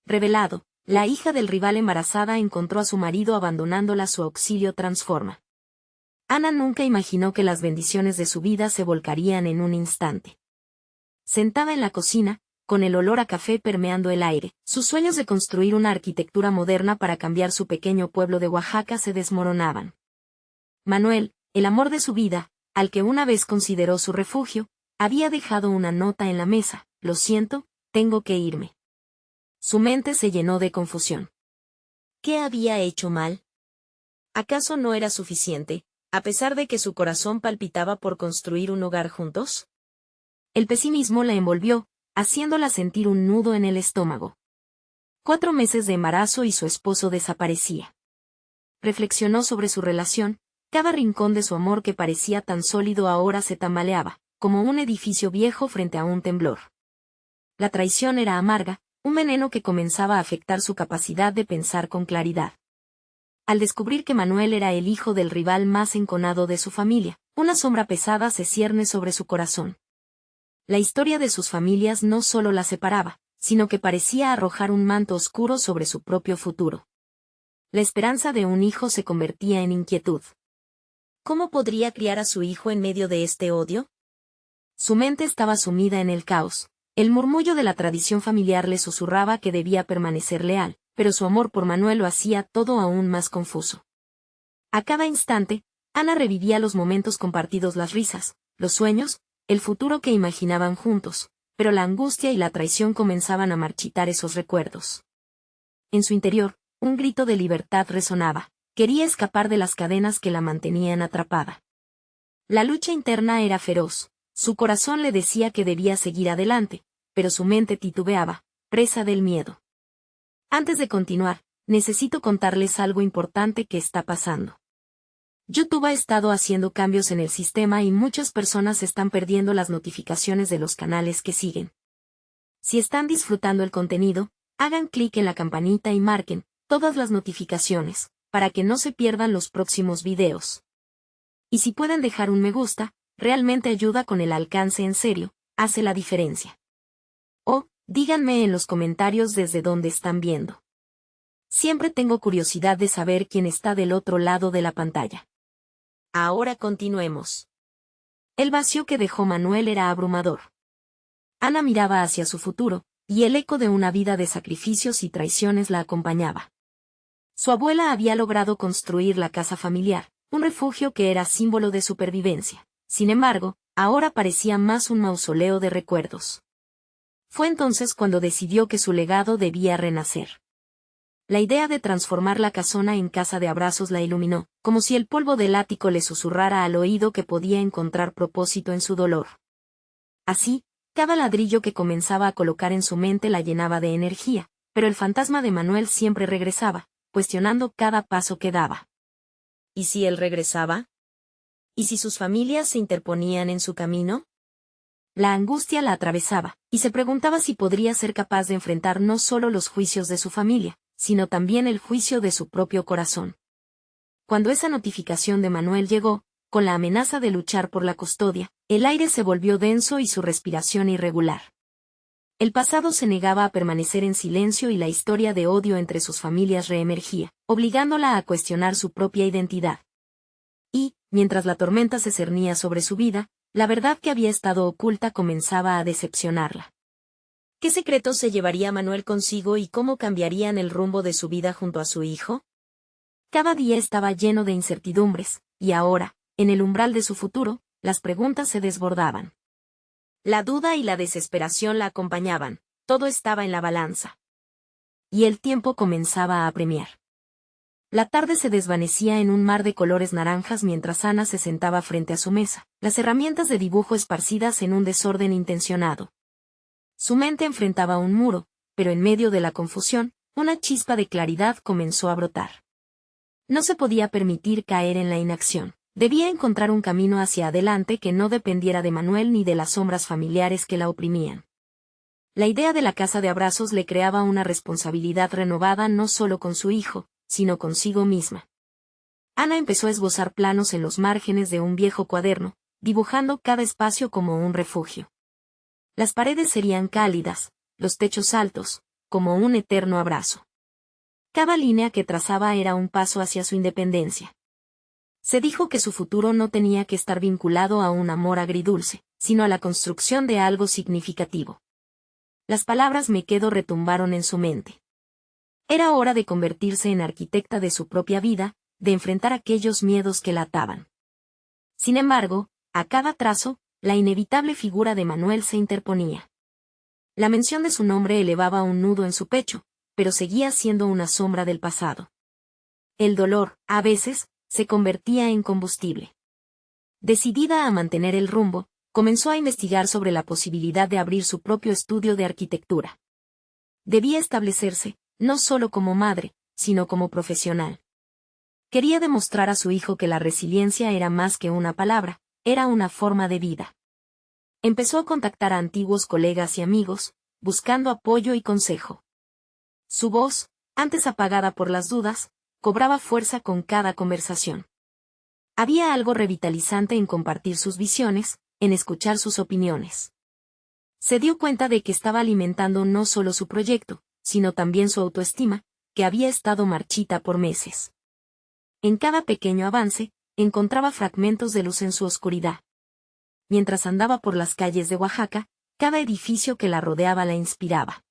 revelado, la hija del rival embarazada encontró a su marido abandonándola. Su auxilio transforma. Ana nunca imaginó que las bendiciones de su vida se volcarían en un instante. Sentada en la cocina, con el olor a café permeando el aire, sus sueños de construir una arquitectura moderna para cambiar su pequeño pueblo de Oaxaca se desmoronaban. Manuel, el amor de su vida, al que una vez consideró su refugio, había dejado una nota en la mesa: lo siento, tengo que irme. Su mente se llenó de confusión. ¿Qué había hecho mal? ¿Acaso no era suficiente, a pesar de que su corazón palpitaba por construir un hogar juntos? El pesimismo la envolvió, haciéndola sentir un nudo en el estómago. 4 meses de embarazo y su esposo desaparecía. Reflexionó sobre su relación, cada rincón de su amor que parecía tan sólido ahora se tambaleaba, como un edificio viejo frente a un temblor. La traición era amarga, un veneno que comenzaba a afectar su capacidad de pensar con claridad. Al descubrir que Manuel era el hijo del rival más enconado de su familia, una sombra pesada se cierne sobre su corazón. La historia de sus familias no solo la separaba, sino que parecía arrojar un manto oscuro sobre su propio futuro. La esperanza de un hijo se convertía en inquietud. ¿Cómo podría criar a su hijo en medio de este odio? Su mente estaba sumida en el caos. El murmullo de la tradición familiar le susurraba que debía permanecer leal, pero su amor por Manuel lo hacía todo aún más confuso. A cada instante, Ana revivía los momentos compartidos, las risas, los sueños, el futuro que imaginaban juntos, pero la angustia y la traición comenzaban a marchitar esos recuerdos. En su interior, un grito de libertad resonaba. Quería escapar de las cadenas que la mantenían atrapada. La lucha interna era feroz. Su corazón le decía que debía seguir adelante, pero su mente titubeaba, presa del miedo. Antes de continuar, necesito contarles algo importante que está pasando. YouTube ha estado haciendo cambios en el sistema y muchas personas están perdiendo las notificaciones de los canales que siguen. Si están disfrutando el contenido, hagan clic en la campanita y marquen todas las notificaciones, para que no se pierdan los próximos videos. Y si pueden dejar un me gusta, realmente ayuda con el alcance, en serio, hace la diferencia. O, díganme en los comentarios desde dónde están viendo. Siempre tengo curiosidad de saber quién está del otro lado de la pantalla. Ahora continuemos. El vacío que dejó Manuel era abrumador. Ana miraba hacia su futuro, y el eco de una vida de sacrificios y traiciones la acompañaba. Su abuela había logrado construir la casa familiar, un refugio que era símbolo de supervivencia. Sin embargo, ahora parecía más un mausoleo de recuerdos. Fue entonces cuando decidió que su legado debía renacer. La idea de transformar la casona en casa de abrazos la iluminó, como si el polvo del ático le susurrara al oído que podía encontrar propósito en su dolor. Así, cada ladrillo que comenzaba a colocar en su mente la llenaba de energía, pero el fantasma de Manuel siempre regresaba, cuestionando cada paso que daba. ¿Y si él regresaba? ¿Y si sus familias se interponían en su camino? La angustia la atravesaba, y se preguntaba si podría ser capaz de enfrentar no solo los juicios de su familia, sino también el juicio de su propio corazón. Cuando esa notificación de Manuel llegó, con la amenaza de luchar por la custodia, el aire se volvió denso y su respiración irregular. El pasado se negaba a permanecer en silencio y la historia de odio entre sus familias reemergía, obligándola a cuestionar su propia identidad. Y, mientras la tormenta se cernía sobre su vida, la verdad que había estado oculta comenzaba a decepcionarla. ¿Qué secretos se llevaría Manuel consigo y cómo cambiarían el rumbo de su vida junto a su hijo? Cada día estaba lleno de incertidumbres, y ahora, en el umbral de su futuro, las preguntas se desbordaban. La duda y la desesperación la acompañaban, todo estaba en la balanza. Y el tiempo comenzaba a apremiar. La tarde se desvanecía en un mar de colores naranjas mientras Ana se sentaba frente a su mesa, las herramientas de dibujo esparcidas en un desorden intencionado. Su mente enfrentaba un muro, pero en medio de la confusión, una chispa de claridad comenzó a brotar. No se podía permitir caer en la inacción. Debía encontrar un camino hacia adelante que no dependiera de Manuel ni de las sombras familiares que la oprimían. La idea de la casa de abrazos le creaba una responsabilidad renovada no solo con su hijo, sino consigo misma. Ana empezó a esbozar planos en los márgenes de un viejo cuaderno, dibujando cada espacio como un refugio. Las paredes serían cálidas, los techos altos, como un eterno abrazo. Cada línea que trazaba era un paso hacia su independencia. Se dijo que su futuro no tenía que estar vinculado a un amor agridulce, sino a la construcción de algo significativo. Las palabras me quedo retumbaron en su mente. Era hora de convertirse en arquitecta de su propia vida, de enfrentar aquellos miedos que la ataban. Sin embargo, a cada trazo, la inevitable figura de Manuel se interponía. La mención de su nombre elevaba un nudo en su pecho, pero seguía siendo una sombra del pasado. El dolor, a veces, se convertía en combustible. Decidida a mantener el rumbo, comenzó a investigar sobre la posibilidad de abrir su propio estudio de arquitectura. Debía establecerse, no solo como madre, sino como profesional. Quería demostrar a su hijo que la resiliencia era más que una palabra, era una forma de vida. Empezó a contactar a antiguos colegas y amigos, buscando apoyo y consejo. Su voz, antes apagada por las dudas, cobraba fuerza con cada conversación. Había algo revitalizante en compartir sus visiones, en escuchar sus opiniones. Se dio cuenta de que estaba alimentando no solo su proyecto, sino también su autoestima, que había estado marchita por meses. En cada pequeño avance, encontraba fragmentos de luz en su oscuridad. Mientras andaba por las calles de Oaxaca, cada edificio que la rodeaba la inspiraba.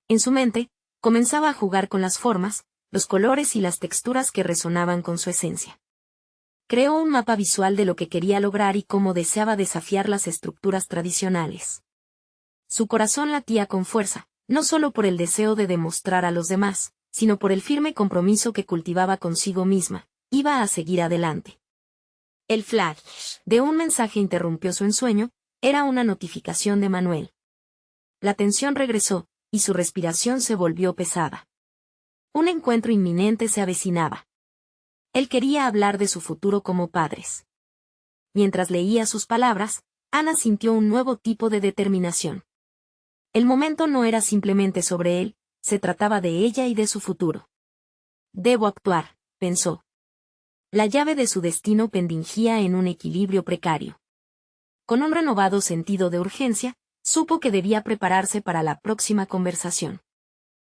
En su mente, comenzaba a jugar con las formas, los colores y las texturas que resonaban con su esencia. Creó un mapa visual de lo que quería lograr y cómo deseaba desafiar las estructuras tradicionales. Su corazón latía con fuerza, no solo por el deseo de demostrar a los demás, sino por el firme compromiso que cultivaba consigo misma, iba a seguir adelante. El flash de un mensaje interrumpió su ensueño, era una notificación de Manuel. La tensión regresó, y su respiración se volvió pesada. Un encuentro inminente se avecinaba. Él quería hablar de su futuro como padres. Mientras leía sus palabras, Ana sintió un nuevo tipo de determinación. El momento no era simplemente sobre él, se trataba de ella y de su futuro. Debo actuar, pensó. La llave de su destino pendingía en un equilibrio precario. Con un renovado sentido de urgencia, supo que debía prepararse para la próxima conversación.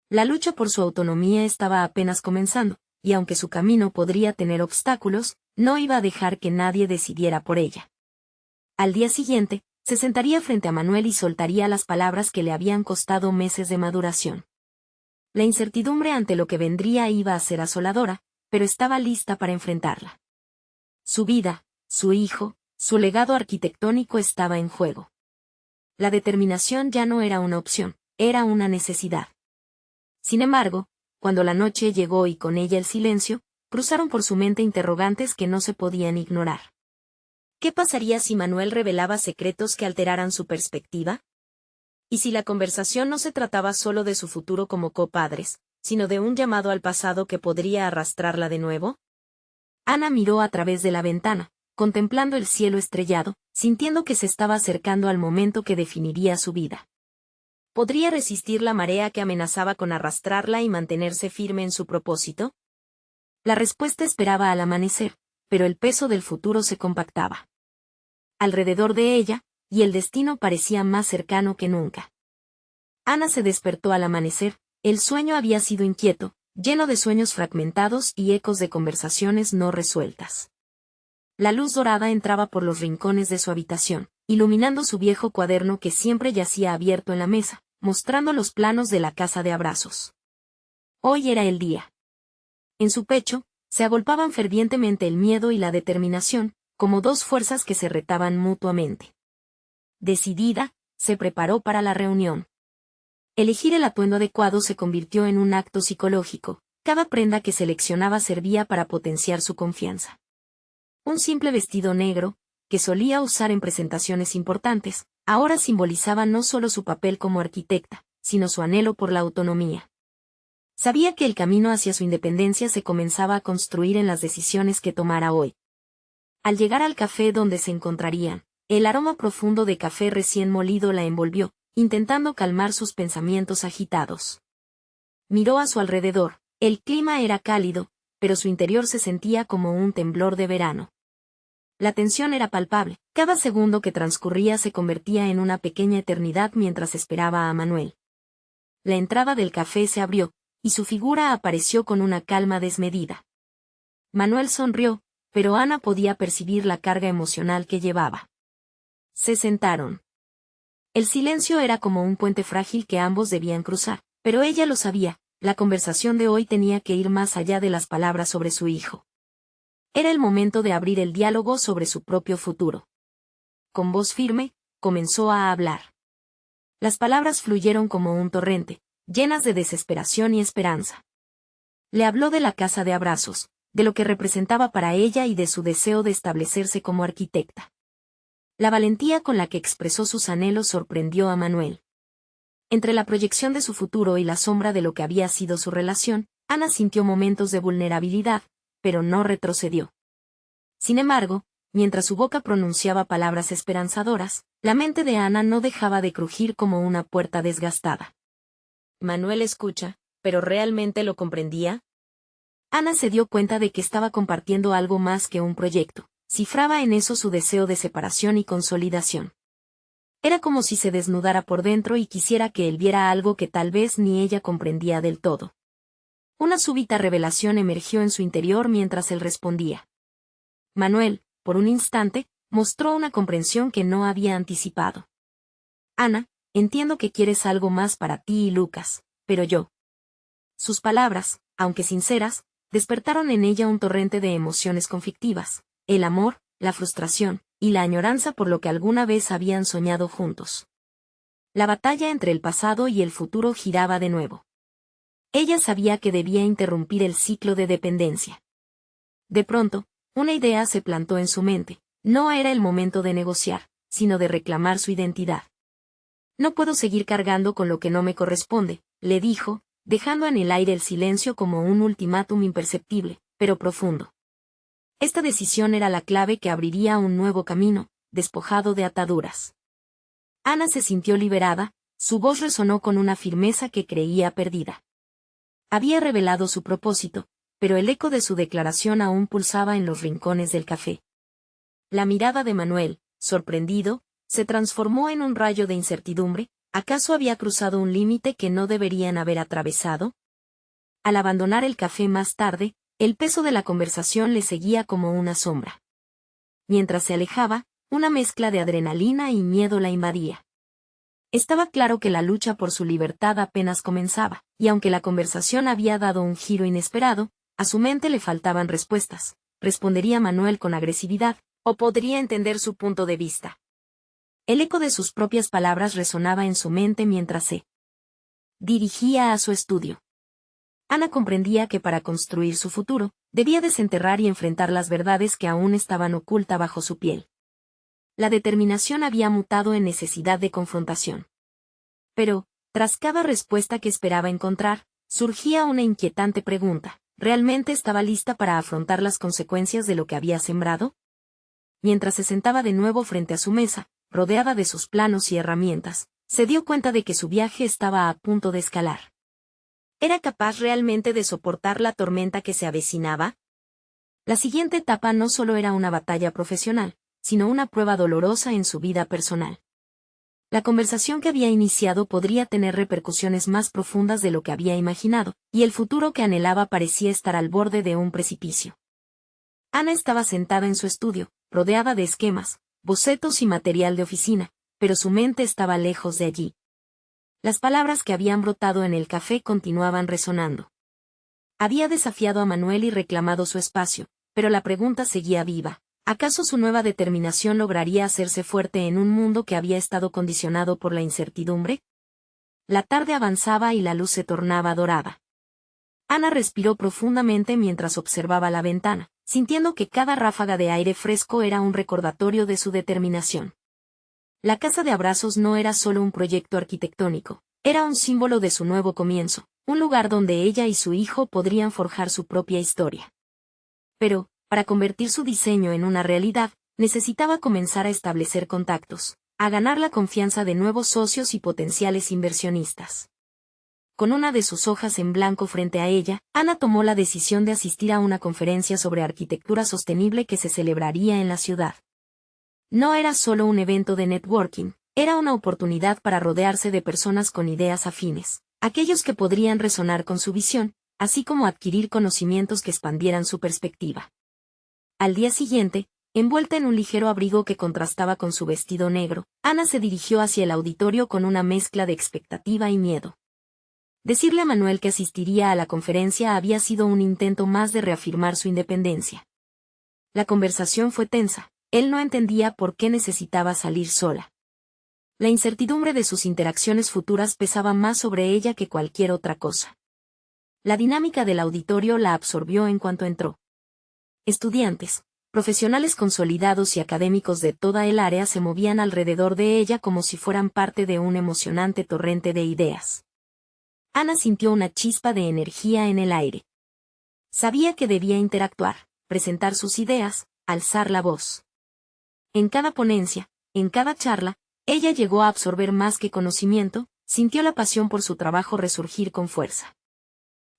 La lucha por su autonomía estaba apenas comenzando, y aunque su camino podría tener obstáculos, no iba a dejar que nadie decidiera por ella. Al día siguiente, se sentaría frente a Manuel y soltaría las palabras que le habían costado meses de maduración. La incertidumbre ante lo que vendría iba a ser asoladora, pero estaba lista para enfrentarla. Su vida, su hijo, su legado arquitectónico estaba en juego. La determinación ya no era una opción, era una necesidad. Sin embargo, cuando la noche llegó y con ella el silencio, cruzaron por su mente interrogantes que no se podían ignorar. ¿Qué pasaría si Manuel revelaba secretos que alteraran su perspectiva? ¿Y si la conversación no se trataba solo de su futuro como copadres, sino de un llamado al pasado que podría arrastrarla de nuevo? Ana miró a través de la ventana, contemplando el cielo estrellado, sintiendo que se estaba acercando al momento que definiría su vida. ¿Podría resistir la marea que amenazaba con arrastrarla y mantenerse firme en su propósito? La respuesta esperaba al amanecer, pero el peso del futuro se compactaba alrededor de ella, y el destino parecía más cercano que nunca. Ana se despertó al amanecer, el sueño había sido inquieto, lleno de sueños fragmentados y ecos de conversaciones no resueltas. La luz dorada entraba por los rincones de su habitación, iluminando su viejo cuaderno que siempre yacía abierto en la mesa, mostrando los planos de la casa de abrazos. Hoy era el día. En su pecho, se agolpaban fervientemente el miedo y la determinación, como dos fuerzas que se retaban mutuamente. Decidida, se preparó para la reunión. Elegir el atuendo adecuado se convirtió en un acto psicológico, cada prenda que seleccionaba servía para potenciar su confianza. Un simple vestido negro, que solía usar en presentaciones importantes, ahora simbolizaba no solo su papel como arquitecta, sino su anhelo por la autonomía. Sabía que el camino hacia su independencia se comenzaba a construir en las decisiones que tomara hoy. Al llegar al café donde se encontrarían, el aroma profundo de café recién molido la envolvió, intentando calmar sus pensamientos agitados. Miró a su alrededor, el clima era cálido, pero su interior se sentía como un temblor de verano. La tensión era palpable, cada segundo que transcurría se convertía en una pequeña eternidad mientras esperaba a Manuel. la entrada del café se abrió, y su figura apareció con una calma desmedida. Manuel sonrió, pero Ana podía percibir la carga emocional que llevaba. Se sentaron. El silencio era como un puente frágil que ambos debían cruzar, pero ella lo sabía, la conversación de hoy tenía que ir más allá de las palabras sobre su hijo. Era el momento de abrir el diálogo sobre su propio futuro. Con voz firme, comenzó a hablar. Las palabras fluyeron como un torrente, llenas de desesperación y esperanza. Le habló de la casa de abrazos, de lo que representaba para ella y de su deseo de establecerse como arquitecta. La valentía con la que expresó sus anhelos sorprendió a Manuel. Entre la proyección de su futuro y la sombra de lo que había sido su relación, Ana sintió momentos de vulnerabilidad, pero no retrocedió. Sin embargo, mientras su boca pronunciaba palabras esperanzadoras, la mente de Ana no dejaba de crujir como una puerta desgastada. Manuel escucha, ¿pero realmente lo comprendía? Ana se dio cuenta de que estaba compartiendo algo más que un proyecto. Cifraba en eso su deseo de separación y consolidación. Era como si se desnudara por dentro y quisiera que él viera algo que tal vez ni ella comprendía del todo. Una súbita revelación emergió en su interior mientras él respondía. Manuel, por un instante, mostró una comprensión que no había anticipado. Ana, entiendo que quieres algo más para ti y Lucas, pero yo. Sus palabras, aunque sinceras, despertaron en ella un torrente de emociones conflictivas. El amor, la frustración, y la añoranza por lo que alguna vez habían soñado juntos. La batalla entre el pasado y el futuro giraba de nuevo. Ella sabía que debía interrumpir el ciclo de dependencia. De pronto, una idea se plantó en su mente. No era el momento de negociar, sino de reclamar su identidad. No puedo seguir cargando con lo que no me corresponde, le dijo, dejando en el aire el silencio como un ultimátum imperceptible, pero profundo. Esta decisión era la clave que abriría un nuevo camino, despojado de ataduras. Ana se sintió liberada, su voz resonó con una firmeza que creía perdida. Había revelado su propósito, pero el eco de su declaración aún pulsaba en los rincones del café. La mirada de Manuel, sorprendido, se transformó en un rayo de incertidumbre. ¿Acaso había cruzado un límite que no deberían haber atravesado? Al abandonar el café más tarde, el peso de la conversación le seguía como una sombra. Mientras se alejaba, una mezcla de adrenalina y miedo la invadía. Estaba claro que la lucha por su libertad apenas comenzaba, y aunque la conversación había dado un giro inesperado, a su mente le faltaban respuestas. ¿Respondería Manuel con agresividad, o podría entender su punto de vista? El eco de sus propias palabras resonaba en su mente mientras se dirigía a su estudio. Ana comprendía que para construir su futuro, debía desenterrar y enfrentar las verdades que aún estaban ocultas bajo su piel. La determinación había mutado en necesidad de confrontación. Pero, tras cada respuesta que esperaba encontrar, surgía una inquietante pregunta: ¿realmente estaba lista para afrontar las consecuencias de lo que había sembrado? Mientras se sentaba de nuevo frente a su mesa, rodeada de sus planos y herramientas, se dio cuenta de que su viaje estaba a punto de escalar. ¿Era capaz realmente de soportar la tormenta que se avecinaba? La siguiente etapa no solo era una batalla profesional, sino una prueba dolorosa en su vida personal. La conversación que había iniciado podría tener repercusiones más profundas de lo que había imaginado, y el futuro que anhelaba parecía estar al borde de un precipicio. Ana estaba sentada en su estudio, rodeada de esquemas, bocetos y material de oficina, pero su mente estaba lejos de allí. Las palabras que habían brotado en el café continuaban resonando. Había desafiado a Manuel y reclamado su espacio, pero la pregunta seguía viva. ¿Acaso su nueva determinación lograría hacerse fuerte en un mundo que había estado condicionado por la incertidumbre? La tarde avanzaba y la luz se tornaba dorada. Ana respiró profundamente mientras observaba la ventana, sintiendo que cada ráfaga de aire fresco era un recordatorio de su determinación. La casa de abrazos no era solo un proyecto arquitectónico, era un símbolo de su nuevo comienzo, un lugar donde ella y su hijo podrían forjar su propia historia. Pero, para convertir su diseño en una realidad, necesitaba comenzar a establecer contactos, a ganar la confianza de nuevos socios y potenciales inversionistas. Con una de sus hojas en blanco frente a ella, Ana tomó la decisión de asistir a una conferencia sobre arquitectura sostenible que se celebraría en la ciudad. No era solo un evento de networking, era una oportunidad para rodearse de personas con ideas afines, Aquellos que podrían resonar con su visión, así como adquirir conocimientos que expandieran su perspectiva. Al día siguiente, envuelta en un ligero abrigo que contrastaba con su vestido negro, Ana se dirigió hacia el auditorio con una mezcla de expectativa y miedo. Decirle a Manuel que asistiría a la conferencia había sido un intento más de reafirmar su independencia. La conversación fue tensa, él no entendía por qué necesitaba salir sola. La incertidumbre de sus interacciones futuras pesaba más sobre ella que cualquier otra cosa. La dinámica del auditorio la absorbió en cuanto entró. Estudiantes, profesionales consolidados y académicos de toda el área se movían alrededor de ella como si fueran parte de un emocionante torrente de ideas. Ana sintió una chispa de energía en el aire. Sabía que debía interactuar, presentar sus ideas, alzar la voz. En cada ponencia, en cada charla, ella llegó a absorber más que conocimiento, sintió la pasión por su trabajo resurgir con fuerza.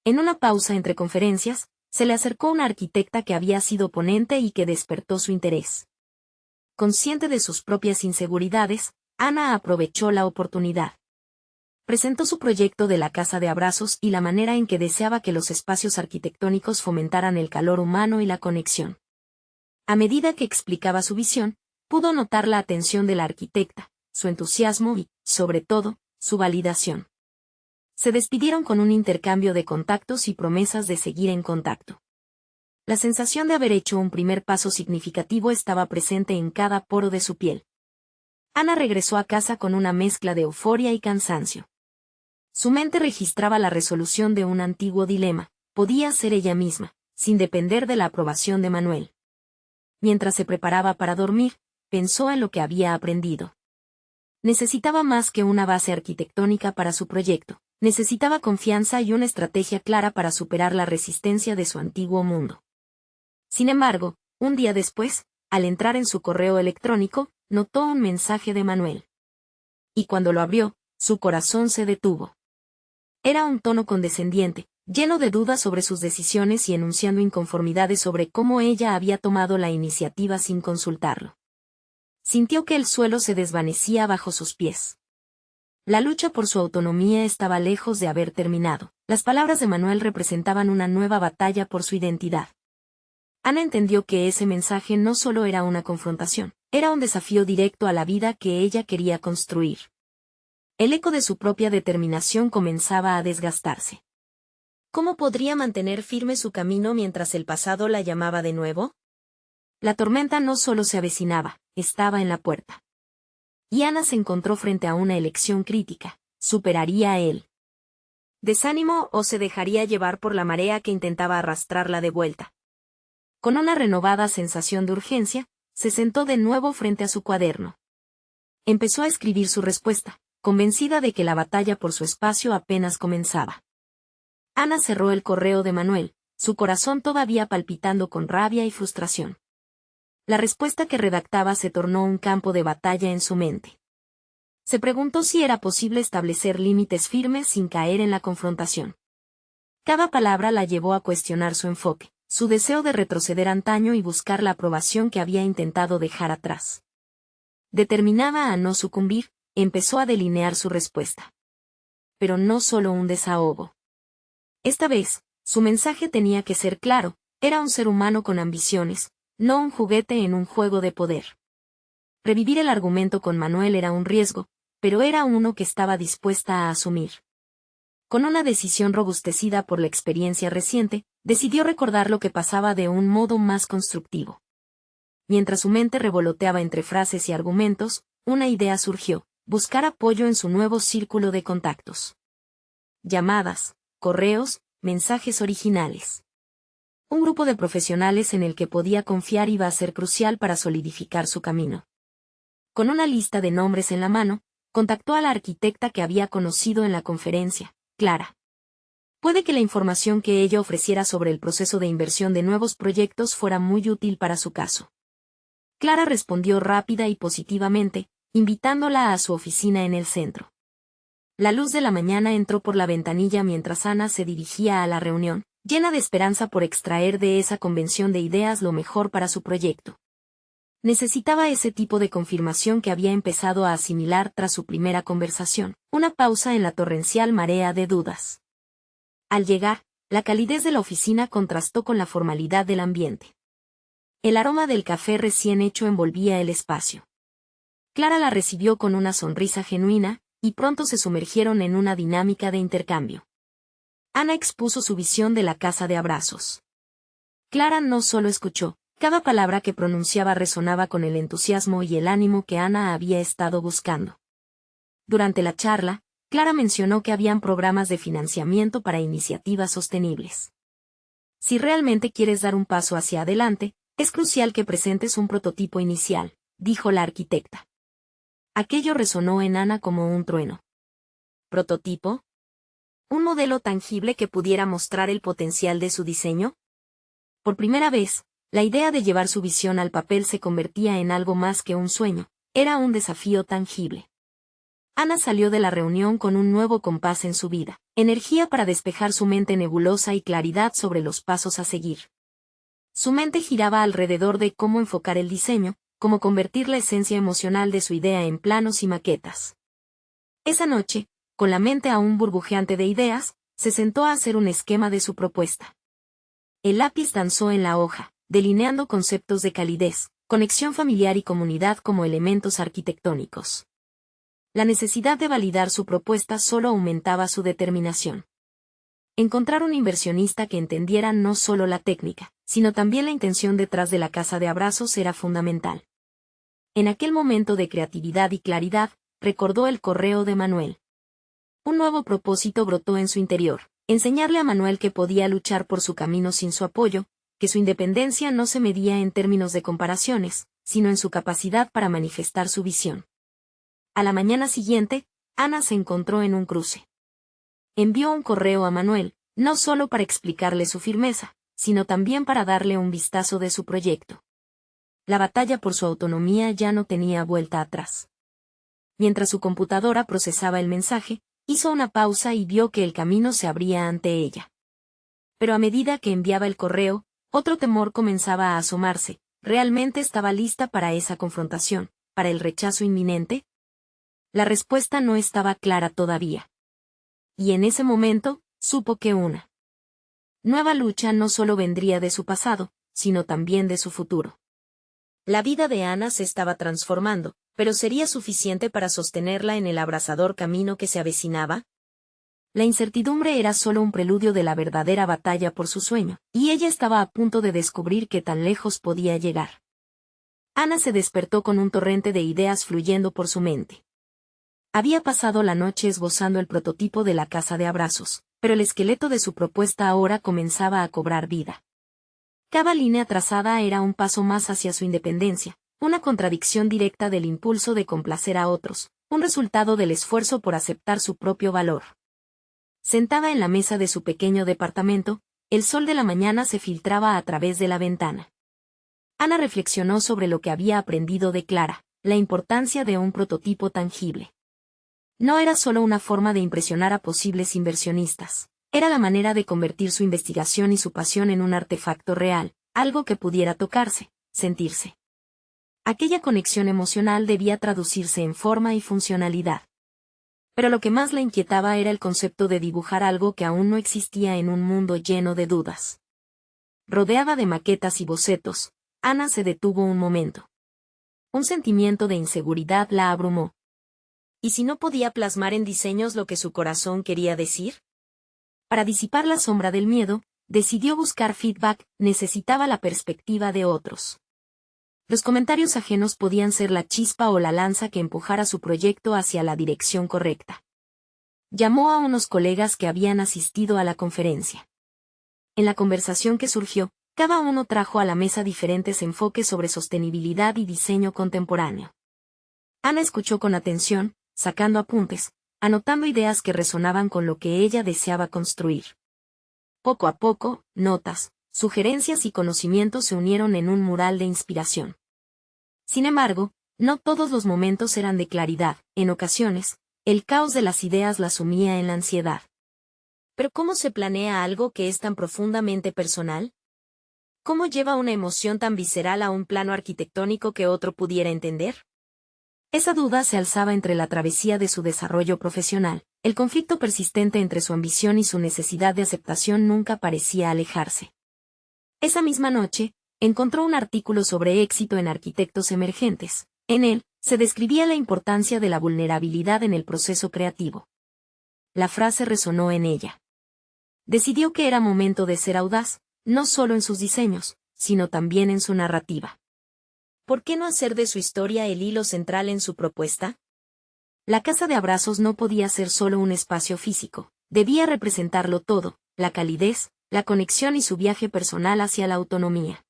En una pausa entre conferencias, se le acercó una arquitecta que había sido ponente y que despertó su interés. Consciente de sus propias inseguridades, Ana aprovechó la oportunidad. Presentó su proyecto de la casa de abrazos y la manera en que deseaba que los espacios arquitectónicos fomentaran el calor humano y la conexión. A medida que explicaba su visión, pudo notar la atención de la arquitecta, su entusiasmo y, sobre todo, su validación. Se despidieron con un intercambio de contactos y promesas de seguir en contacto. La sensación de haber hecho un primer paso significativo estaba presente en cada poro de su piel. Ana regresó a casa con una mezcla de euforia y cansancio. Su mente registraba la resolución de un antiguo dilema: podía ser ella misma, sin depender de la aprobación de Manuel. Mientras se preparaba para dormir, pensó en lo que había aprendido. Necesitaba más que una base arquitectónica para su proyecto, necesitaba confianza y una estrategia clara para superar la resistencia de su antiguo mundo. Sin embargo, un día después, al entrar en su correo electrónico, notó un mensaje de Manuel. Y cuando lo abrió, su corazón se detuvo. Era un tono condescendiente, lleno de dudas sobre sus decisiones y enunciando inconformidades sobre cómo ella había tomado la iniciativa sin consultarlo. Sintió que el suelo se desvanecía bajo sus pies. La lucha por su autonomía estaba lejos de haber terminado. Las palabras de Manuel representaban una nueva batalla por su identidad. Ana entendió que ese mensaje no solo era una confrontación, era un desafío directo a la vida que ella quería construir. El eco de su propia determinación comenzaba a desgastarse. ¿Cómo podría mantener firme su camino mientras el pasado la llamaba de nuevo? La tormenta no solo se avecinaba, estaba en la puerta. Y Ana se encontró frente a una elección crítica: ¿superaría a él? ¿Desánimo o se dejaría llevar por la marea que intentaba arrastrarla de vuelta? Con una renovada sensación de urgencia, se sentó de nuevo frente a su cuaderno. Empezó a escribir su respuesta, convencida de que la batalla por su espacio apenas comenzaba. Ana cerró el correo de Manuel, su corazón todavía palpitando con rabia y frustración. La respuesta que redactaba se tornó un campo de batalla en su mente. Se preguntó si era posible establecer límites firmes sin caer en la confrontación. Cada palabra la llevó a cuestionar su enfoque, su deseo de retroceder antaño y buscar la aprobación que había intentado dejar atrás. Determinada a no sucumbir, empezó a delinear su respuesta. Pero no solo un desahogo. Esta vez, su mensaje tenía que ser claro: era un ser humano con ambiciones, no un juguete en un juego de poder. Revivir el argumento con Manuel era un riesgo, pero era uno que estaba dispuesta a asumir. Con una decisión robustecida por la experiencia reciente, decidió recordar lo que pasaba de un modo más constructivo. Mientras su mente revoloteaba entre frases y argumentos, una idea surgió: buscar apoyo en su nuevo círculo de contactos. Llamadas, correos, mensajes originales. Un grupo de profesionales en el que podía confiar iba a ser crucial para solidificar su camino. Con una lista de nombres en la mano, contactó a la arquitecta que había conocido en la conferencia, Clara. Puede que la información que ella ofreciera sobre el proceso de inversión de nuevos proyectos fuera muy útil para su caso. Clara respondió rápida y positivamente, invitándola a su oficina en el centro. La luz de la mañana entró por la ventanilla mientras Ana se dirigía a la reunión, llena de esperanza por extraer de esa convención de ideas lo mejor para su proyecto. Necesitaba ese tipo de confirmación que había empezado a asimilar tras su primera conversación, una pausa en la torrencial marea de dudas. Al llegar, la calidez de la oficina contrastó con la formalidad del ambiente. El aroma del café recién hecho envolvía el espacio. Clara la recibió con una sonrisa genuina, y pronto se sumergieron en una dinámica de intercambio. Ana expuso su visión de la casa de abrazos. Clara no solo escuchó, cada palabra que pronunciaba resonaba con el entusiasmo y el ánimo que Ana había estado buscando. Durante la charla, Clara mencionó que habían programas de financiamiento para iniciativas sostenibles. Si realmente quieres dar un paso hacia adelante, es crucial que presentes un prototipo inicial, dijo la arquitecta. Aquello resonó en Ana como un trueno. ¿Prototipo? ¿Un modelo tangible que pudiera mostrar el potencial de su diseño? Por primera vez, la idea de llevar su visión al papel se convertía en algo más que un sueño, era un desafío tangible. Ana salió de la reunión con un nuevo compás en su vida, energía para despejar su mente nebulosa y claridad sobre los pasos a seguir. Su mente giraba alrededor de cómo enfocar el diseño, cómo convertir la esencia emocional de su idea en planos y maquetas. Esa noche, con la mente aún burbujeante de ideas, se sentó a hacer un esquema de su propuesta. El lápiz danzó en la hoja, delineando conceptos de calidez, conexión familiar y comunidad como elementos arquitectónicos. La necesidad de validar su propuesta solo aumentaba su determinación. Encontrar un inversionista que entendiera no solo la técnica, sino también la intención detrás de la casa de abrazos era fundamental. En aquel momento de creatividad y claridad, recordó el correo de Manuel. Un nuevo propósito brotó en su interior, enseñarle a Manuel que podía luchar por su camino sin su apoyo, que su independencia no se medía en términos de comparaciones, sino en su capacidad para manifestar su visión. A la mañana siguiente, Ana se encontró en un cruce. Envió un correo a Manuel, no solo para explicarle su firmeza, sino también para darle un vistazo de su proyecto. La batalla por su autonomía ya no tenía vuelta atrás. Mientras su computadora procesaba el mensaje, hizo una pausa y vio que el camino se abría ante ella. Pero a medida que enviaba el correo, otro temor comenzaba a asomarse. ¿Realmente estaba lista para esa confrontación, para el rechazo inminente? La respuesta no estaba clara todavía. Y en ese momento, supo que una nueva lucha no solo vendría de su pasado, sino también de su futuro. La vida de Ana se estaba transformando, pero ¿sería suficiente para sostenerla en el abrasador camino que se avecinaba? La incertidumbre era solo un preludio de la verdadera batalla por su sueño, y ella estaba a punto de descubrir qué tan lejos podía llegar. Ana se despertó con un torrente de ideas fluyendo por su mente. Había pasado la noche esbozando el prototipo de la casa de abrazos, pero el esqueleto de su propuesta ahora comenzaba a cobrar vida. Cada línea trazada era un paso más hacia su independencia, una contradicción directa del impulso de complacer a otros, un resultado del esfuerzo por aceptar su propio valor. Sentada en la mesa de su pequeño departamento, el sol de la mañana se filtraba a través de la ventana. Ana reflexionó sobre lo que había aprendido de Clara, la importancia de un prototipo tangible. No era solo una forma de impresionar a posibles inversionistas, era la manera de convertir su investigación y su pasión en un artefacto real, algo que pudiera tocarse, sentirse. Aquella conexión emocional debía traducirse en forma y funcionalidad. Pero lo que más la inquietaba era el concepto de dibujar algo que aún no existía en un mundo lleno de dudas. Rodeada de maquetas y bocetos, Ana se detuvo un momento. Un sentimiento de inseguridad la abrumó. ¿Y si no podía plasmar en diseños lo que su corazón quería decir? Para disipar la sombra del miedo, decidió buscar feedback, necesitaba la perspectiva de otros. Los comentarios ajenos podían ser la chispa o la lanza que empujara su proyecto hacia la dirección correcta. Llamó a unos colegas que habían asistido a la conferencia. En la conversación que surgió, cada uno trajo a la mesa diferentes enfoques sobre sostenibilidad y diseño contemporáneo. Ana escuchó con atención, sacando apuntes, anotando ideas que resonaban con lo que ella deseaba construir. Poco a poco, notas, sugerencias y conocimientos se unieron en un mural de inspiración. Sin embargo, no todos los momentos eran de claridad, en ocasiones, el caos de las ideas la sumía en la ansiedad. ¿Pero cómo se planea algo que es tan profundamente personal? ¿Cómo lleva una emoción tan visceral a un plano arquitectónico que otro pudiera entender? Esa duda se alzaba entre la travesía de su desarrollo profesional. El conflicto persistente entre su ambición y su necesidad de aceptación nunca parecía alejarse. Esa misma noche, encontró un artículo sobre éxito en arquitectos emergentes. En él, se describía la importancia de la vulnerabilidad en el proceso creativo. La frase resonó en ella. Decidió que era momento de ser audaz, no solo en sus diseños, sino también en su narrativa. ¿Por qué no hacer de su historia el hilo central en su propuesta? La casa de abrazos no podía ser solo un espacio físico, debía representarlo todo, la calidez, la conexión y su viaje personal hacia la autonomía.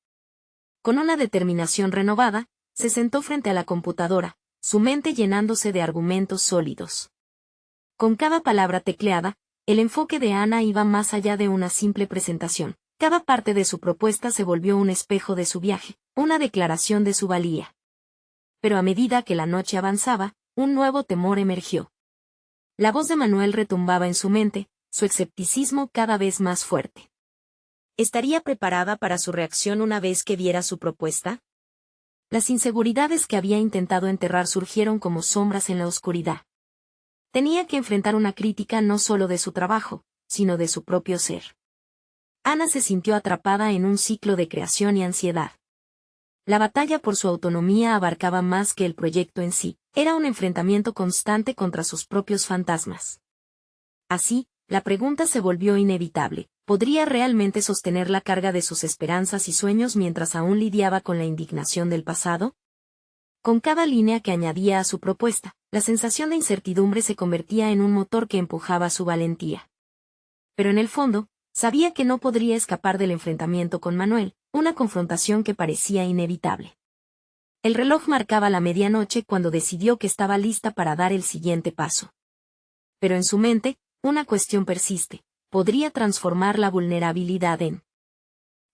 Con una determinación renovada, se sentó frente a la computadora, su mente llenándose de argumentos sólidos. Con cada palabra tecleada, el enfoque de Ana iba más allá de una simple presentación. Cada parte de su propuesta se volvió un espejo de su viaje, una declaración de su valía. Pero a medida que la noche avanzaba, un nuevo temor emergió. La voz de Manuel retumbaba en su mente, su escepticismo cada vez más fuerte. ¿Estaría preparada para su reacción una vez que viera su propuesta? Las inseguridades que había intentado enterrar surgieron como sombras en la oscuridad. Tenía que enfrentar una crítica no solo de su trabajo, sino de su propio ser. Ana se sintió atrapada en un ciclo de creación y ansiedad. La batalla por su autonomía abarcaba más que el proyecto en sí, era un enfrentamiento constante contra sus propios fantasmas. Así, la pregunta se volvió inevitable: ¿podría realmente sostener la carga de sus esperanzas y sueños mientras aún lidiaba con la indignación del pasado? Con cada línea que añadía a su propuesta, la sensación de incertidumbre se convertía en un motor que empujaba su valentía. Pero en el fondo, sabía que no podría escapar del enfrentamiento con Manuel, una confrontación que parecía inevitable. El reloj marcaba la medianoche cuando decidió que estaba lista para dar el siguiente paso. Pero en su mente, una cuestión persiste: ¿podría transformar la vulnerabilidad en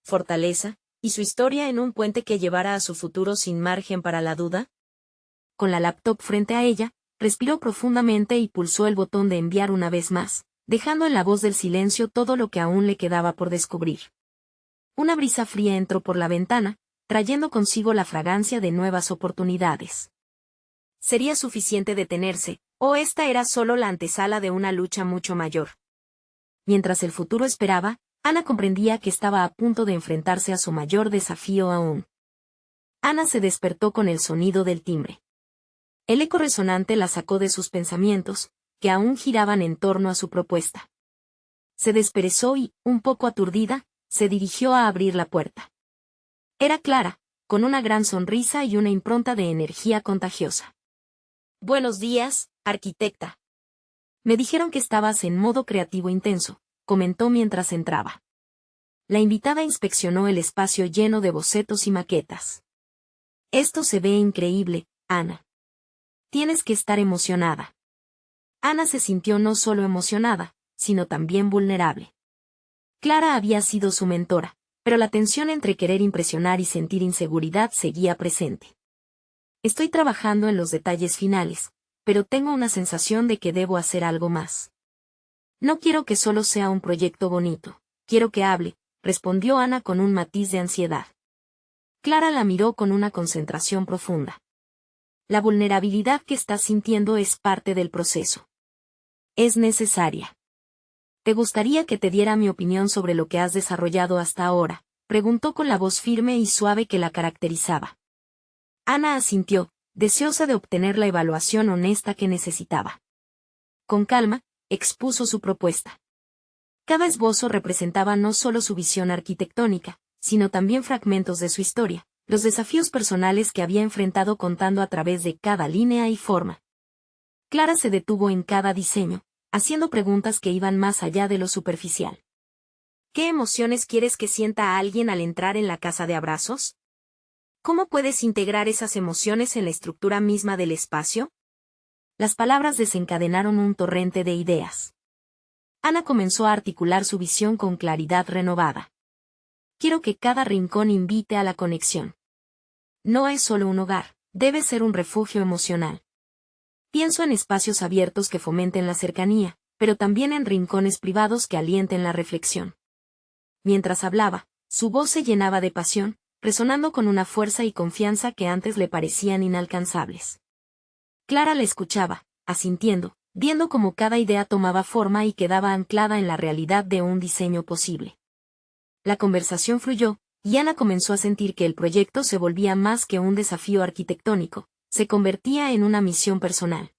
fortaleza, y su historia en un puente que llevara a su futuro sin margen para la duda? Con la laptop frente a ella, respiró profundamente y pulsó el botón de enviar una vez más, dejando en la voz del silencio todo lo que aún le quedaba por descubrir. Una brisa fría entró por la ventana, trayendo consigo la fragancia de nuevas oportunidades. ¿Sería suficiente detenerse, o esta era solo la antesala de una lucha mucho mayor? Mientras el futuro esperaba, Ana comprendía que estaba a punto de enfrentarse a su mayor desafío aún. Ana se despertó con el sonido del timbre. El eco resonante la sacó de sus pensamientos, que aún giraban en torno a su propuesta. Se desperezó y, un poco aturdida, se dirigió a abrir la puerta. Era Clara, con una gran sonrisa y una impronta de energía contagiosa. «Buenos días, arquitecta. Me dijeron que estabas en modo creativo intenso», comentó mientras entraba. La invitada inspeccionó el espacio lleno de bocetos y maquetas. «Esto se ve increíble, Ana. Tienes que estar emocionada». Ana se sintió no solo emocionada, sino también vulnerable. Clara había sido su mentora, pero la tensión entre querer impresionar y sentir inseguridad seguía presente. «Estoy trabajando en los detalles finales, pero tengo una sensación de que debo hacer algo más. No quiero que solo sea un proyecto bonito, quiero que hable», respondió Ana con un matiz de ansiedad. Clara la miró con una concentración profunda. «La vulnerabilidad que estás sintiendo es parte del proceso. Es necesaria». «¿Te gustaría que te diera mi opinión sobre lo que has desarrollado hasta ahora?», preguntó con la voz firme y suave que la caracterizaba. Ana asintió, deseosa de obtener la evaluación honesta que necesitaba. Con calma, expuso su propuesta. Cada esbozo representaba no solo su visión arquitectónica, sino también fragmentos de su historia, los desafíos personales que había enfrentado contando a través de cada línea y forma. Clara se detuvo en cada diseño, haciendo preguntas que iban más allá de lo superficial. «¿Qué emociones quieres que sienta a alguien al entrar en la casa de abrazos? ¿Cómo puedes integrar esas emociones en la estructura misma del espacio?». Las palabras desencadenaron un torrente de ideas. Ana comenzó a articular su visión con claridad renovada. «Quiero que cada rincón invite a la conexión. No es solo un hogar, debe ser un refugio emocional. Pienso en espacios abiertos que fomenten la cercanía, pero también en rincones privados que alienten la reflexión». Mientras hablaba, Su voz se llenaba de pasión, resonando con una fuerza y confianza que antes le parecían inalcanzables. Clara la escuchaba, asintiendo, viendo cómo cada idea tomaba forma y quedaba anclada en la realidad de un diseño posible. La conversación fluyó, y Ana comenzó a sentir que el proyecto se volvía más que un desafío arquitectónico, se convertía en una misión personal.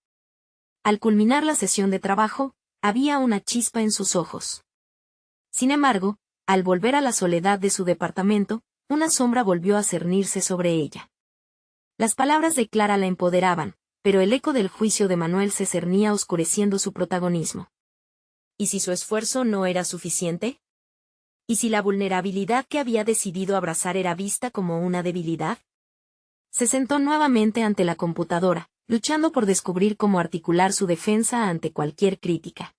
Al culminar la sesión de trabajo, había una chispa en sus ojos. Sin embargo, al volver a la soledad de su departamento, una sombra volvió a cernirse sobre ella. Las palabras de Clara la empoderaban, pero el eco del juicio de Manuel se cernía oscureciendo su protagonismo. ¿Y si su esfuerzo no era suficiente? ¿Y si la vulnerabilidad que había decidido abrazar era vista como una debilidad? Se sentó nuevamente ante la computadora, luchando por descubrir cómo articular su defensa ante cualquier crítica.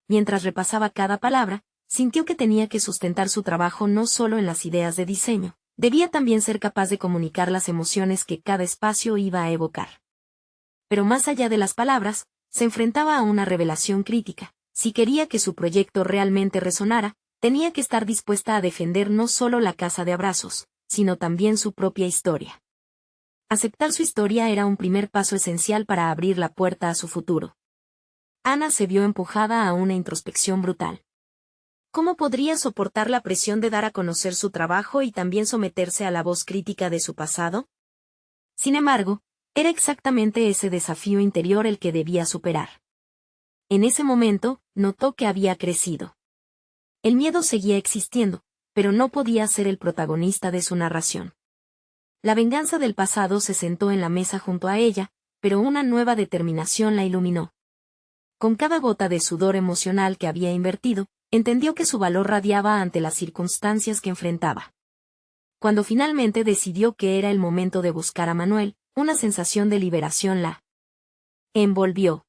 Mientras repasaba cada palabra, sintió que tenía que sustentar su trabajo no solo en las ideas de diseño, debía también ser capaz de comunicar las emociones que cada espacio iba a evocar. Pero más allá de las palabras, se enfrentaba a una revelación crítica. Si quería que su proyecto realmente resonara, tenía que estar dispuesta a defender no solo la casa de abrazos, sino también su propia historia. Aceptar su historia era un primer paso esencial para abrir la puerta a su futuro. Ana se vio empujada a una introspección brutal. ¿Cómo podría soportar la presión de dar a conocer su trabajo y también someterse a la voz crítica de su pasado? Sin embargo, era exactamente ese desafío interior el que debía superar. En ese momento, notó que había crecido. El miedo seguía existiendo, pero no podía ser el protagonista de su narración. La venganza del pasado se sentó en la mesa junto a ella, pero una nueva determinación la iluminó. Con cada gota de sudor emocional que había invertido, entendió que su valor radiaba ante las circunstancias que enfrentaba. Cuando finalmente decidió que era el momento de buscar a Manuel, una sensación de liberación la envolvió.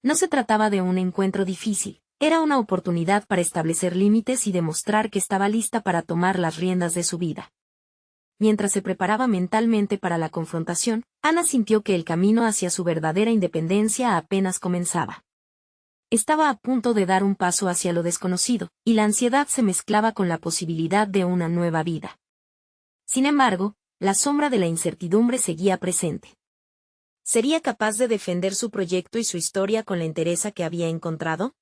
No se trataba de un encuentro difícil, era una oportunidad para establecer límites y demostrar que estaba lista para tomar las riendas de su vida. Mientras se preparaba mentalmente para la confrontación, Ana sintió que el camino hacia su verdadera independencia apenas comenzaba. Estaba a punto de dar un paso hacia lo desconocido, y la ansiedad se mezclaba con la posibilidad de una nueva vida. Sin embargo, la sombra de la incertidumbre seguía presente. ¿Sería capaz de defender su proyecto y su historia con la entereza que había encontrado?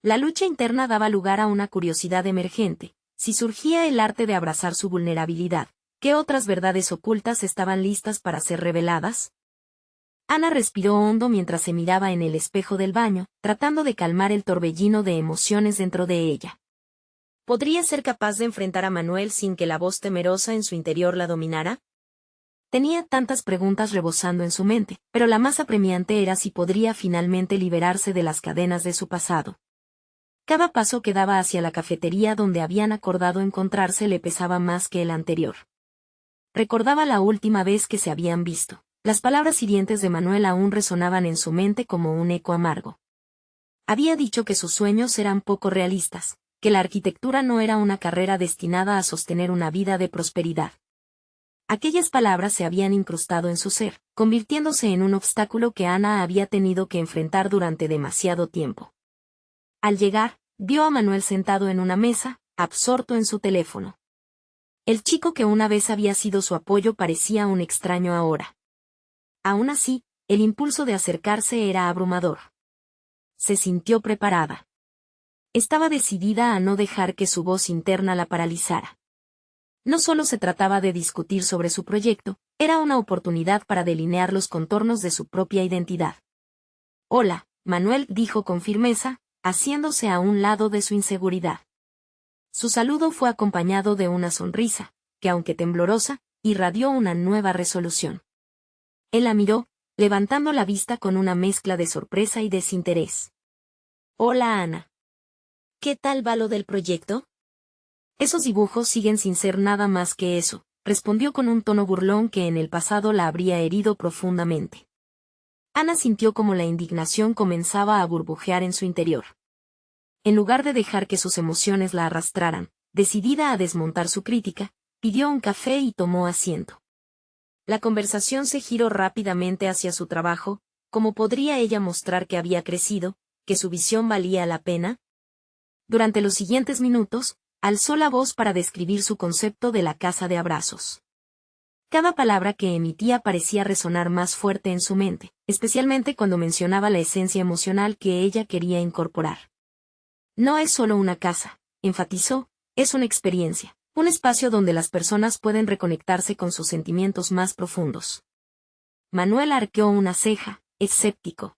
La lucha interna daba lugar a una curiosidad emergente. Si surgía el arte de abrazar su vulnerabilidad, ¿qué otras verdades ocultas estaban listas para ser reveladas? Ana respiró hondo mientras se miraba en el espejo del baño, tratando de calmar el torbellino de emociones dentro de ella. ¿Podría ser capaz de enfrentar a Manuel sin que la voz temerosa en su interior la dominara? Tenía tantas preguntas rebosando en su mente, pero la más apremiante era si podría finalmente liberarse de las cadenas de su pasado. Cada paso que daba hacia la cafetería donde habían acordado encontrarse le pesaba más que el anterior. Recordaba la última vez que se habían visto. Las palabras hirientes de Manuel aún resonaban en su mente como un eco amargo. Había dicho que sus sueños eran poco realistas, que la arquitectura no era una carrera destinada a sostener una vida de prosperidad. Aquellas palabras se habían incrustado en su ser, convirtiéndose en un obstáculo que Ana había tenido que enfrentar durante demasiado tiempo. Al llegar, vio a Manuel sentado en una mesa, absorto en su teléfono. El chico que una vez había sido su apoyo parecía un extraño ahora. Aún así, el impulso de acercarse era abrumador. Se sintió preparada. Estaba decidida a no dejar que su voz interna la paralizara. No solo se trataba de discutir sobre su proyecto, era una oportunidad para delinear los contornos de su propia identidad. «Hola», Manuel dijo con firmeza, haciéndose a un lado de su inseguridad. Su saludo fue acompañado de una sonrisa, que aunque temblorosa, irradió una nueva resolución. Él la miró, levantando la vista con una mezcla de sorpresa y desinterés. «Hola, Ana. ¿Qué tal va lo del proyecto?» «Esos dibujos siguen sin ser nada más que eso», respondió con un tono burlón que en el pasado la habría herido profundamente. Ana sintió como la indignación comenzaba a burbujear en su interior. En lugar de dejar que sus emociones la arrastraran, decidida a desmontar su crítica, pidió un café y tomó asiento. La conversación se giró rápidamente hacia su trabajo. ¿Cómo podría ella mostrar que había crecido, que su visión valía la pena? Durante los siguientes minutos, alzó la voz para describir su concepto de la casa de abrazos. Cada palabra que emitía parecía resonar más fuerte en su mente, especialmente cuando mencionaba la esencia emocional que ella quería incorporar. No es solo una casa, enfatizó, es una experiencia, un espacio donde las personas pueden reconectarse con sus sentimientos más profundos. Manuel arqueó una ceja, escéptico.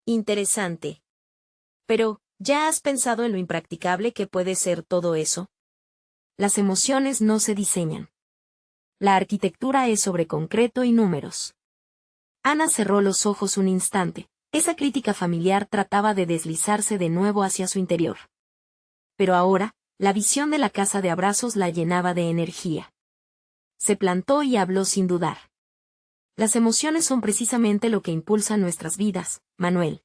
Interesante. Pero, ¿ya has pensado en lo impracticable que puede ser todo eso? Las emociones no se diseñan. La arquitectura es sobre concreto y números. Ana cerró los ojos un instante. Esa crítica familiar trataba de deslizarse de nuevo hacia su interior. Pero ahora, la visión de la casa de abrazos la llenaba de energía. Se plantó y habló sin dudar. Las emociones son precisamente lo que impulsa nuestras vidas, Manuel.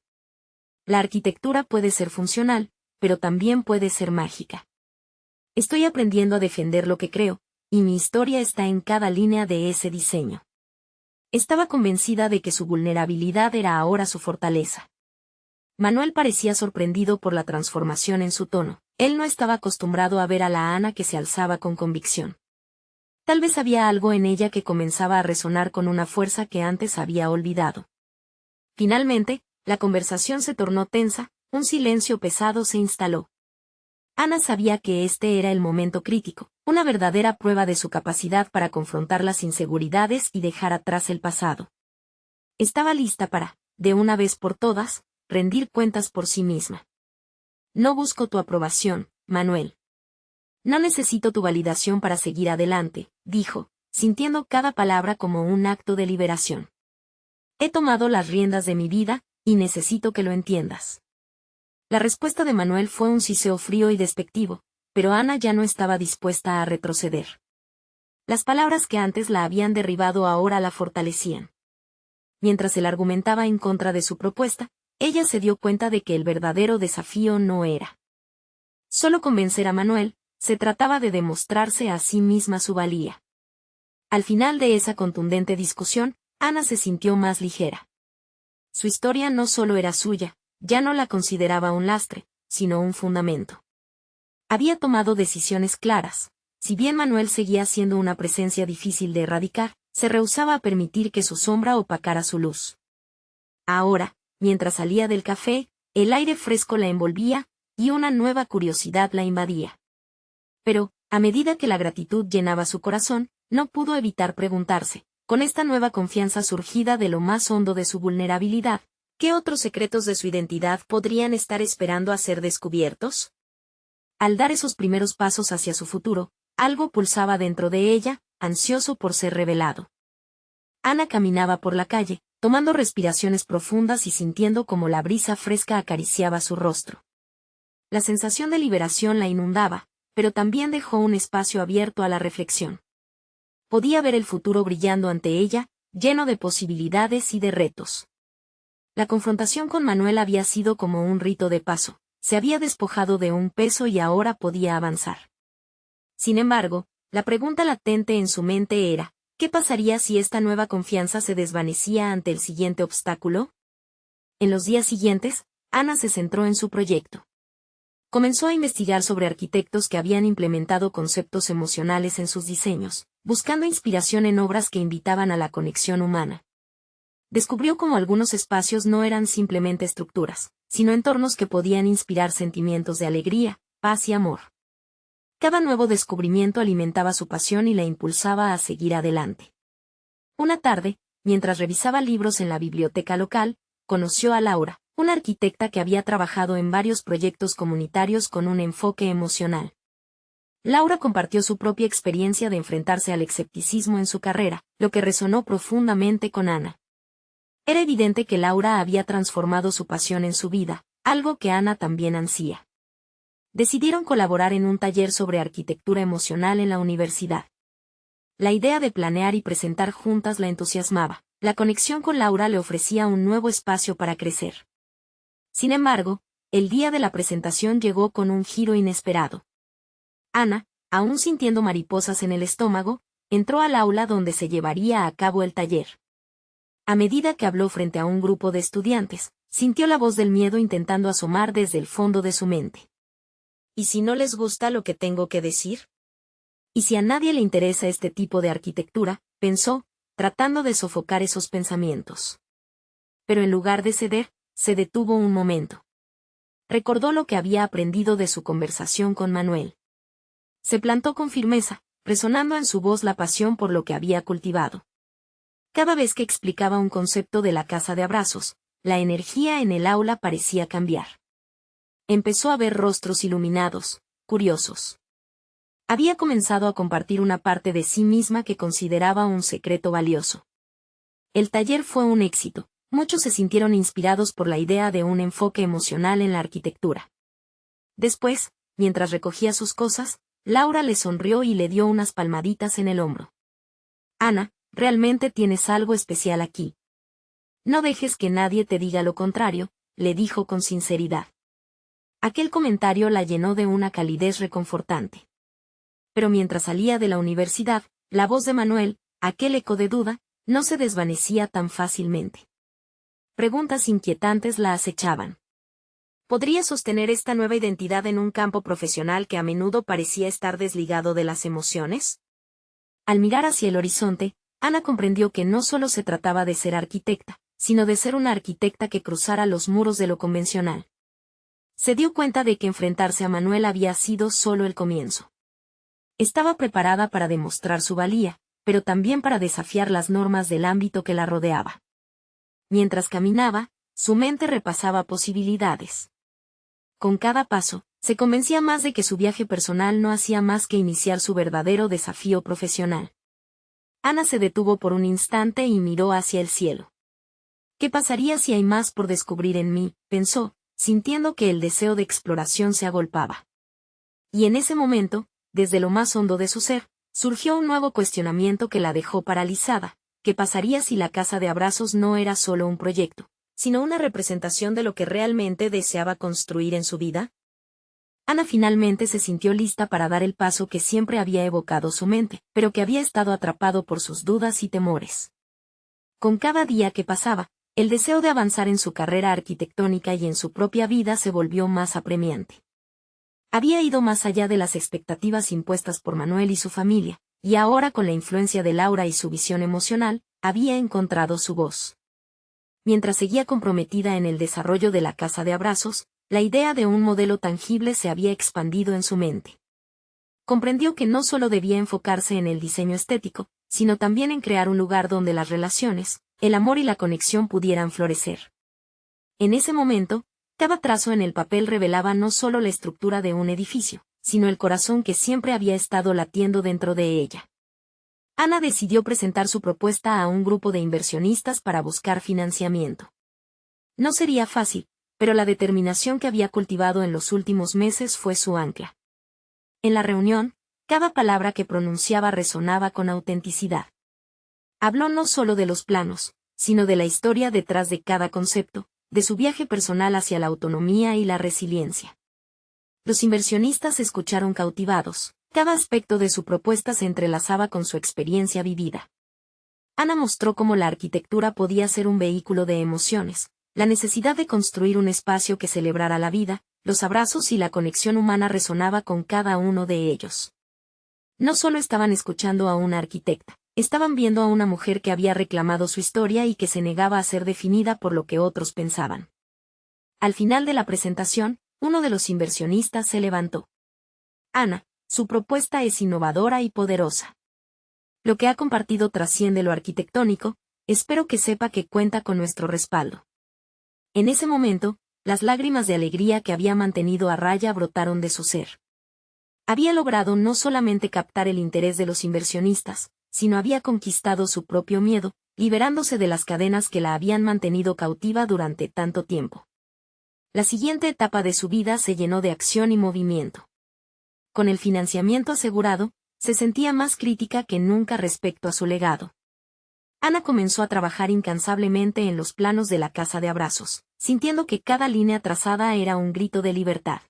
La arquitectura puede ser funcional, pero también puede ser mágica. Estoy aprendiendo a defender lo que creo, y mi historia está en cada línea de ese diseño. Estaba convencida de que su vulnerabilidad era ahora su fortaleza. Manuel parecía sorprendido por la transformación en su tono. Él no estaba acostumbrado a ver a la Ana que se alzaba con convicción. Tal vez había algo en ella que comenzaba a resonar con una fuerza que antes había olvidado. Finalmente, la conversación se tornó tensa, un silencio pesado se instaló. Ana sabía que este era el momento crítico, una verdadera prueba de su capacidad para confrontar las inseguridades y dejar atrás el pasado. Estaba lista para, de una vez por todas, rendir cuentas por sí misma. No busco tu aprobación, Manuel. No necesito tu validación para seguir adelante, dijo, sintiendo cada palabra como un acto de liberación. He tomado las riendas de mi vida, y necesito que lo entiendas. La respuesta de Manuel fue un siseo frío y despectivo, pero Ana ya no estaba dispuesta a retroceder. Las palabras que antes la habían derribado ahora la fortalecían. Mientras él argumentaba en contra de su propuesta, ella se dio cuenta de que el verdadero desafío no era solo convencer a Manuel, se trataba de demostrarse a sí misma su valía. Al final de esa contundente discusión, Ana se sintió más ligera. Su historia no solo era suya, ya no la consideraba un lastre, sino un fundamento. Había tomado decisiones claras. Si bien Manuel seguía siendo una presencia difícil de erradicar, se rehusaba a permitir que su sombra opacara su luz. Ahora, mientras salía del café, el aire fresco la envolvía, y una nueva curiosidad la invadía. Pero, a medida que la gratitud llenaba su corazón, no pudo evitar preguntarse, con esta nueva confianza surgida de lo más hondo de su vulnerabilidad, ¿qué otros secretos de su identidad podrían estar esperando a ser descubiertos? Al dar esos primeros pasos hacia su futuro, algo pulsaba dentro de ella, ansioso por ser revelado. Ana caminaba por la calle, tomando respiraciones profundas y sintiendo como la brisa fresca acariciaba su rostro. La sensación de liberación la inundaba, pero también dejó un espacio abierto a la reflexión. Podía ver el futuro brillando ante ella, lleno de posibilidades y de retos. La confrontación con Manuel había sido como un rito de paso, se había despojado de un peso y ahora podía avanzar. Sin embargo, la pregunta latente en su mente era, ¿qué pasaría si esta nueva confianza se desvanecía ante el siguiente obstáculo? En los días siguientes, Ana se centró en su proyecto. Comenzó a investigar sobre arquitectos que habían implementado conceptos emocionales en sus diseños, buscando inspiración en obras que invitaban a la conexión humana. Descubrió cómo algunos espacios no eran simplemente estructuras, sino entornos que podían inspirar sentimientos de alegría, paz y amor. Cada nuevo descubrimiento alimentaba su pasión y la impulsaba a seguir adelante. Una tarde, mientras revisaba libros en la biblioteca local, conoció a Laura, una arquitecta que había trabajado en varios proyectos comunitarios con un enfoque emocional. Laura compartió su propia experiencia de enfrentarse al escepticismo en su carrera, lo que resonó profundamente con Ana. Era evidente que Laura había transformado su pasión en su vida, algo que Ana también ansía. Decidieron colaborar en un taller sobre arquitectura emocional en la universidad. La idea de planear y presentar juntas la entusiasmaba. La conexión con Laura le ofrecía un nuevo espacio para crecer. Sin embargo, el día de la presentación llegó con un giro inesperado. Ana, aún sintiendo mariposas en el estómago, entró al aula donde se llevaría a cabo el taller. A medida que habló frente a un grupo de estudiantes, sintió la voz del miedo intentando asomar desde el fondo de su mente. ¿Y si no les gusta lo que tengo que decir? ¿Y si a nadie le interesa este tipo de arquitectura?, pensó, tratando de sofocar esos pensamientos. Pero en lugar de ceder, se detuvo un momento. Recordó lo que había aprendido de su conversación con Manuel. Se plantó con firmeza, resonando en su voz la pasión por lo que había cultivado. Cada vez que explicaba un concepto de la casa de abrazos, la energía en el aula parecía cambiar. Empezó a ver rostros iluminados, curiosos. Había comenzado a compartir una parte de sí misma que consideraba un secreto valioso. El taller fue un éxito, muchos se sintieron inspirados por la idea de un enfoque emocional en la arquitectura. Después, mientras recogía sus cosas, Laura le sonrió y le dio unas palmaditas en el hombro. Ana, realmente tienes algo especial aquí. No dejes que nadie te diga lo contrario, le dijo con sinceridad. Aquel comentario la llenó de una calidez reconfortante. Pero mientras salía de la universidad, la voz de Manuel, aquel eco de duda, no se desvanecía tan fácilmente. Preguntas inquietantes la acechaban. ¿Podría sostener esta nueva identidad en un campo profesional que a menudo parecía estar desligado de las emociones? Al mirar hacia el horizonte, Ana comprendió que no solo se trataba de ser arquitecta, sino de ser una arquitecta que cruzara los muros de lo convencional. Se dio cuenta de que enfrentarse a Manuel había sido solo el comienzo. Estaba preparada para demostrar su valía, pero también para desafiar las normas del ámbito que la rodeaba. Mientras caminaba, su mente repasaba posibilidades. Con cada paso, se convencía más de que su viaje personal no hacía más que iniciar su verdadero desafío profesional. Ana se detuvo por un instante y miró hacia el cielo. ¿Qué pasaría si hay más por descubrir en mí?, pensó, sintiendo que el deseo de exploración se agolpaba. Y en ese momento, desde lo más hondo de su ser, surgió un nuevo cuestionamiento que la dejó paralizada. ¿Qué pasaría si la casa de abrazos no era solo un proyecto, sino una representación de lo que realmente deseaba construir en su vida? Ana finalmente se sintió lista para dar el paso que siempre había evocado su mente, pero que había estado atrapado por sus dudas y temores. Con cada día que pasaba, el deseo de avanzar en su carrera arquitectónica y en su propia vida se volvió más apremiante. Había ido más allá de las expectativas impuestas por Manuel y su familia, y ahora con la influencia de Laura y su visión emocional, había encontrado su voz. Mientras seguía comprometida en el desarrollo de la casa de abrazos, la idea de un modelo tangible se había expandido en su mente. Comprendió que no solo debía enfocarse en el diseño estético, sino también en crear un lugar donde las relaciones, el amor y la conexión pudieran florecer. En ese momento, cada trazo en el papel revelaba no solo la estructura de un edificio, sino el corazón que siempre había estado latiendo dentro de ella. Ana decidió presentar su propuesta a un grupo de inversionistas para buscar financiamiento. No sería fácil, pero la determinación que había cultivado en los últimos meses fue su ancla. En la reunión, cada palabra que pronunciaba resonaba con autenticidad. Habló no solo de los planos, sino de la historia detrás de cada concepto, de su viaje personal hacia la autonomía y la resiliencia. Los inversionistas escucharon cautivados, cada aspecto de su propuesta se entrelazaba con su experiencia vivida. Ana mostró cómo la arquitectura podía ser un vehículo de emociones, la necesidad de construir un espacio que celebrara la vida, los abrazos y la conexión humana resonaba con cada uno de ellos. No solo estaban escuchando a una arquitecta, estaban viendo a una mujer que había reclamado su historia y que se negaba a ser definida por lo que otros pensaban. Al final de la presentación, uno de los inversionistas se levantó. Ana, su propuesta es innovadora y poderosa. Lo que ha compartido trasciende lo arquitectónico, espero que sepa que cuenta con nuestro respaldo. En ese momento, las lágrimas de alegría que había mantenido a raya brotaron de su ser. Había logrado no solamente captar el interés de los inversionistas, sino había conquistado su propio miedo, liberándose de las cadenas que la habían mantenido cautiva durante tanto tiempo. La siguiente etapa de su vida se llenó de acción y movimiento. Con el financiamiento asegurado, se sentía más crítica que nunca respecto a su legado. Ana comenzó a trabajar incansablemente en los planos de la casa de abrazos, sintiendo que cada línea trazada era un grito de libertad.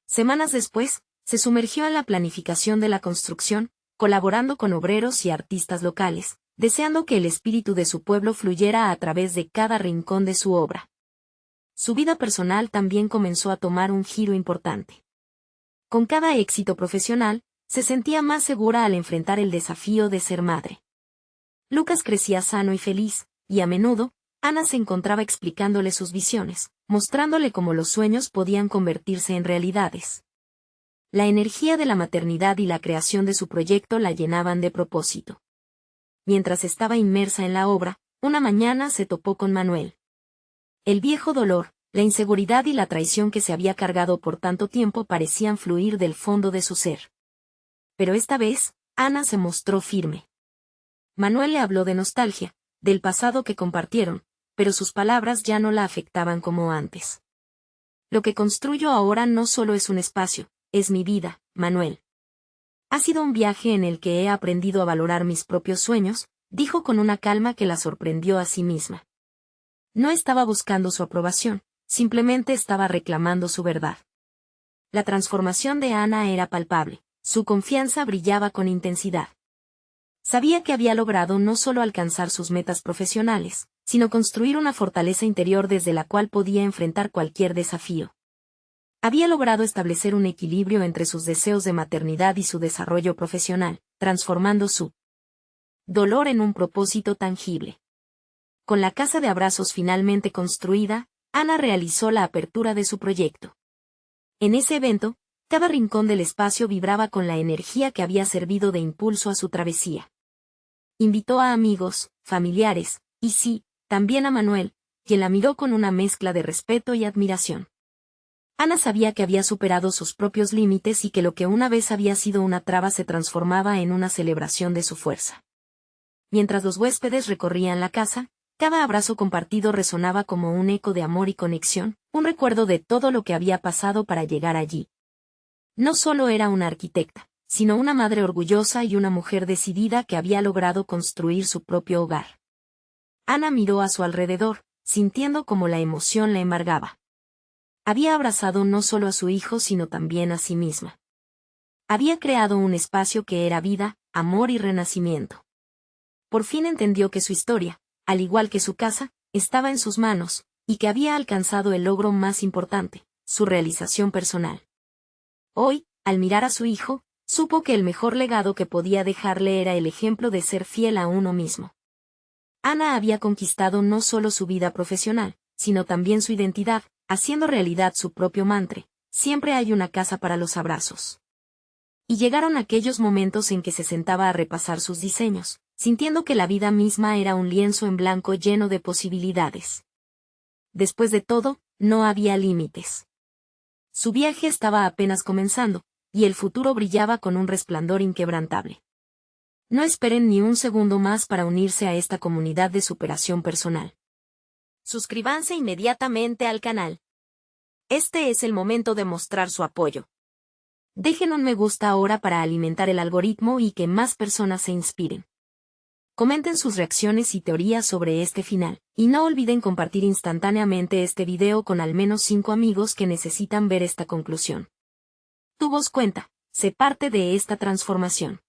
Semanas después, se sumergió en la planificación de la construcción, colaborando con obreros y artistas locales, deseando que el espíritu de su pueblo fluyera a través de cada rincón de su obra. Su vida personal también comenzó a tomar un giro importante. Con cada éxito profesional, se sentía más segura al enfrentar el desafío de ser madre. Lucas crecía sano y feliz, y a menudo, Ana se encontraba explicándole sus visiones, mostrándole cómo los sueños podían convertirse en realidades. La energía de la maternidad y la creación de su proyecto la llenaban de propósito. Mientras estaba inmersa en la obra, una mañana se topó con Manuel. El viejo dolor, la inseguridad y la traición que se había cargado por tanto tiempo parecían fluir del fondo de su ser. Pero esta vez, Ana se mostró firme. Manuel le habló de nostalgia, del pasado que compartieron, pero sus palabras ya no la afectaban como antes. Lo que construyo ahora no solo es un espacio, es mi vida, Manuel. Ha sido un viaje en el que he aprendido a valorar mis propios sueños, dijo con una calma que la sorprendió a sí misma. No estaba buscando su aprobación, simplemente estaba reclamando su verdad. La transformación de Ana era palpable, su confianza brillaba con intensidad. Sabía que había logrado no solo alcanzar sus metas profesionales, sino construir una fortaleza interior desde la cual podía enfrentar cualquier desafío. Había logrado establecer un equilibrio entre sus deseos de maternidad y su desarrollo profesional, transformando su dolor en un propósito tangible. Con la casa de abrazos finalmente construida, Ana realizó la apertura de su proyecto. En ese evento, cada rincón del espacio vibraba con la energía que había servido de impulso a su travesía. Invitó a amigos, familiares, y sí, también a Manuel, quien la miró con una mezcla de respeto y admiración. Ana sabía que había superado sus propios límites y que lo que una vez había sido una traba se transformaba en una celebración de su fuerza. Mientras los huéspedes recorrían la casa, cada abrazo compartido resonaba como un eco de amor y conexión, un recuerdo de todo lo que había pasado para llegar allí. No solo era una arquitecta, sino una madre orgullosa y una mujer decidida que había logrado construir su propio hogar. Ana miró a su alrededor, sintiendo cómo la emoción la embargaba. Había abrazado no solo a su hijo sino también a sí misma. Había creado un espacio que era vida, amor y renacimiento. Por fin entendió que su historia, al igual que su casa, estaba en sus manos, y que había alcanzado el logro más importante, su realización personal. Hoy, al mirar a su hijo, supo que el mejor legado que podía dejarle era el ejemplo de ser fiel a uno mismo. Ana había conquistado no solo su vida profesional, sino también su identidad, haciendo realidad su propio mantra: siempre hay una casa para los abrazos. Y llegaron aquellos momentos en que se sentaba a repasar sus diseños, sintiendo que la vida misma era un lienzo en blanco lleno de posibilidades. Después de todo, no había límites. Su viaje estaba apenas comenzando, y el futuro brillaba con un resplandor inquebrantable. No esperen ni un segundo más para unirse a esta comunidad de superación personal. Suscríbanse inmediatamente al canal. Este es el momento de mostrar su apoyo. Dejen un me gusta ahora para alimentar el algoritmo y que más personas se inspiren. Comenten sus reacciones y teorías sobre este final, y no olviden compartir instantáneamente este video con al menos 5 amigos que necesitan ver esta conclusión. Tu voz cuenta, sé parte de esta transformación.